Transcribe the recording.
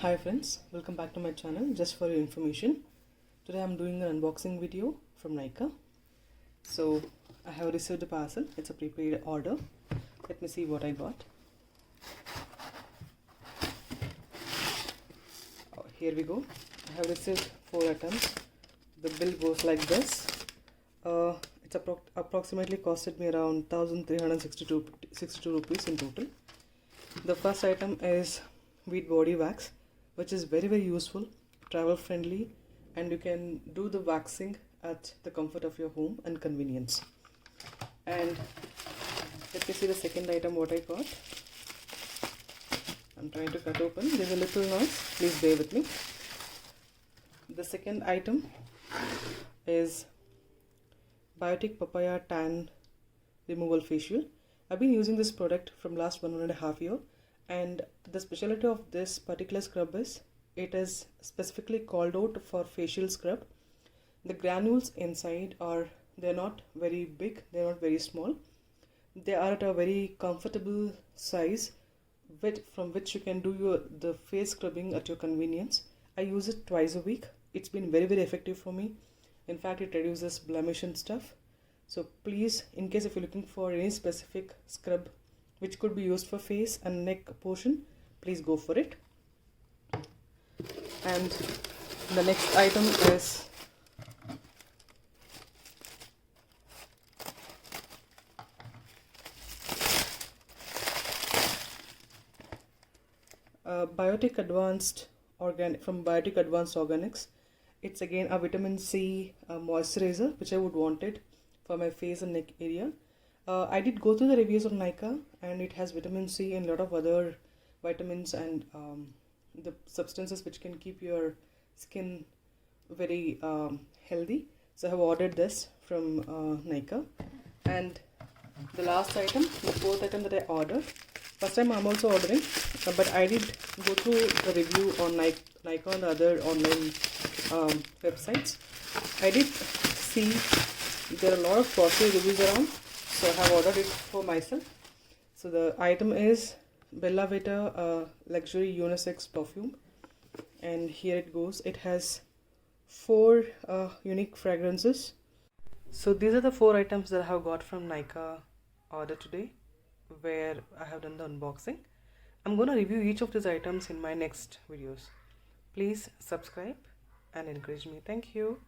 Hi friends, welcome back to my channel. Just for your information, today I'm doing an unboxing video from Nykaa. So I have received a parcel. It's a prepaid order. Let me see what I got. Oh, here we go. I have received 4 items. The bill goes like this. It's approximately costed me around 1,362 rupees in total. The first item is wheat body wax, which is very useful, travel friendly, and you can do the waxing at the comfort of your home and convenience. And let me see the second item what I got. I'm trying to cut open. There's a little noise, please bear with me. The second item is biotic papaya tan removal facial. I've been using this product from last 1.5 years, and the specialty of this particular scrub is it is specifically called out for facial scrub. The granules inside they're not very big, they're not very small. They are at a very comfortable size from which you can do the face scrubbing at your convenience. I use it twice a week. It's been very effective for me. In fact, it reduces blemish and stuff. So please, in case if you're looking for any specific scrub which could be used for face and neck portion, please go for it. And the next item is Biotic Advanced Organic from Biotic Advanced Organics. It's again a vitamin C moisturizer which I would wanted for my face and neck area. I did go through the reviews on Nykaa, and it has vitamin C and a lot of other vitamins and the substances which can keep your skin very healthy. So I have ordered this from Nykaa. And the last item, the fourth item that I ordered. First time I'm also ordering, but I did go through the review on Nykaa and the other online websites. I did see there are a lot of positive reviews around, so I have ordered it for myself. So the item is Bella Vita Luxury Unisex Perfume, and here it goes. It has 4 unique fragrances. So these are the 4 items that I have got from Nykaa order today, where I have done the unboxing. I'm going to review each of these items in my next videos. Please subscribe and encourage me. Thank you.